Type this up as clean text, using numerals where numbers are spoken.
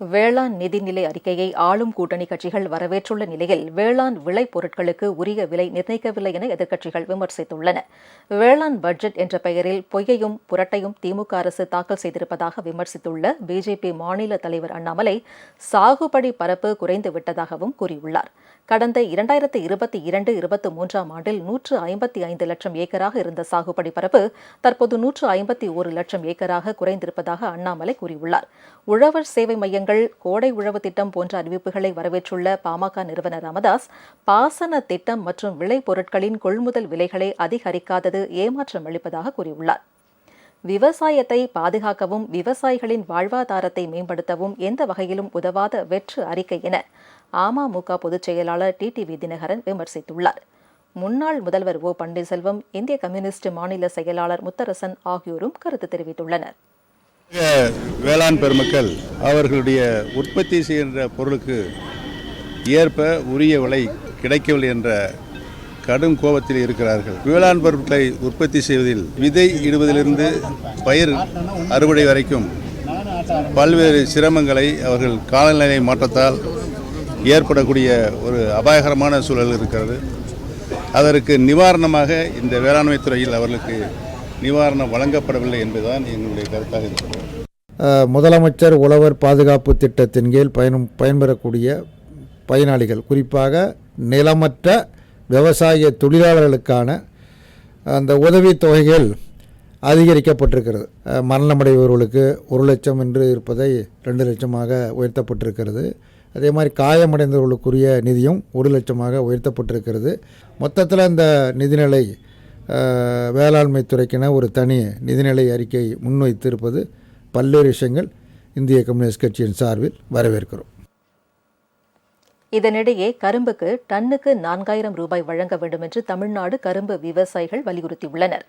வேளாண் நிதிநிலை அறிக்கையை ஆளும் கூட்டணி கட்சிகள் வரவேற்றுள்ள நிலையில் வேளாண் விளைபொருட்களுக்கு உரிய விலை நிர்ணயிக்கவில்லை என எதிர்க்கட்சிகள் விமர்சித்துள்ளன. வேளாண் பட்ஜெட் என்ற பெயரில் பொய்யையும் புரட்டையும் திமுக அரசு தாக்கல் செய்திருப்பதாக விமர்சித்துள்ள பிஜேபி மாநில தலைவர் அண்ணாமலை சாகுபடி பரப்பு குறைந்துவிட்டதாகவும் கூறியுள்ளார். கடந்த 2022-23 ஆண்டில் 155 லட்சம் ஏக்கராக இருந்த சாகுபடி பரப்பு தற்போது 151 லட்சம் ஏக்கராக குறைந்திருப்பதாக அண்ணாமலை கூறியுள்ளார். உழவர் சேவை மையங்கள், கோடை உழவு திட்டம் போன்ற அறிவிப்புகளை வரவேற்றுள்ள பாமக நிறுவனர் ராமதாஸ், பாசன திட்டம் மற்றும் விளைபொருட்களின் கொள்முதல் விலைகளை அதிகரிக்காதது ஏமாற்றம் அளிப்பதாக கூறியுள்ளார். விவசாயத்தை பாதுகாக்கவும் விவசாயிகளின் வாழ்வாதாரத்தை மேம்படுத்தவும் எந்த வகையிலும் உதவாத வெற்று அறிக்கை என அமமுக பொதுச் செயலாளர் டிடிவி தினகரன் விமர்சித்துள்ளார். முன்னாள் முதல்வர் ஓ பன்னீர்செல்வம், இந்திய கம்யூனிஸ்ட் மாநில செயலாளர் முத்தரசன் ஆகியோரும் கருத்து தெரிவித்துள்ளனர். வேளாண் பெருமக்கள் அவர்களுடைய உற்பத்தி செய்கின்ற பொருளுக்கு ஏற்ப உரிய விலை கிடைக்கவில்லை என்ற கடும் கோபத்தில் இருக்கிறார்கள். வேளாண் பொருட்களை உற்பத்தி செய்வதில் விதை இடுவதிலிருந்து பயிர் அறுவடை வரைக்கும் பல்வேறு சிரமங்களை அவர்கள் காலநிலை மாற்றத்தால் ஏற்படக்கூடிய ஒரு அபாயகரமான சூழல் இருக்கிறது. அதற்கு நிவாரணமாக இந்த வேளாண்மை துறையில் அவர்களுக்கு நிவாரணம் வழங்கப்படவில்லை என்பதுதான் எங்களுடைய கருத்தாக இருக்கிறது. முதலமைச்சர் உழவர் பாதுகாப்பு திட்டத்தின் கீழ் பயன்பெறக்கூடிய பயனாளிகள், குறிப்பாக நிலமற்ற விவசாய தொழிலாளர்களுக்கான அந்த உதவித் தொகைகள் அதிகரிக்கப்பட்டிருக்கிறது. மரணமடைபவர்களுக்கு 1 லட்சம் என்று இருப்பதை 2 லட்சமாக உயர்த்தப்பட்டிருக்கிறது. அதே மாதிரி காயமடைந்தவர்களுக்குரிய நிதியும் 1 லட்சமாக உயர்த்தப்பட்டிருக்கிறது. மொத்தத்தில் இந்த நிதிநிலை வேளாண்மை துறைக்கென ஒரு தனி நிதிநிலை அறிக்கை முன்வைத்திருப்பது பல்வேறு விஷயங்கள் இந்திய கம்யூனிஸ்ட் கட்சியின் சார்பில் வரவேற்கிறோம். இதனிடையே கரும்புக்கு டன்னுக்கு 4000 ரூபாய் வழங்க வேண்டும் என்று தமிழ்நாடு கரும்பு விவசாயிகள் வலியுறுத்தியுள்ளனர்.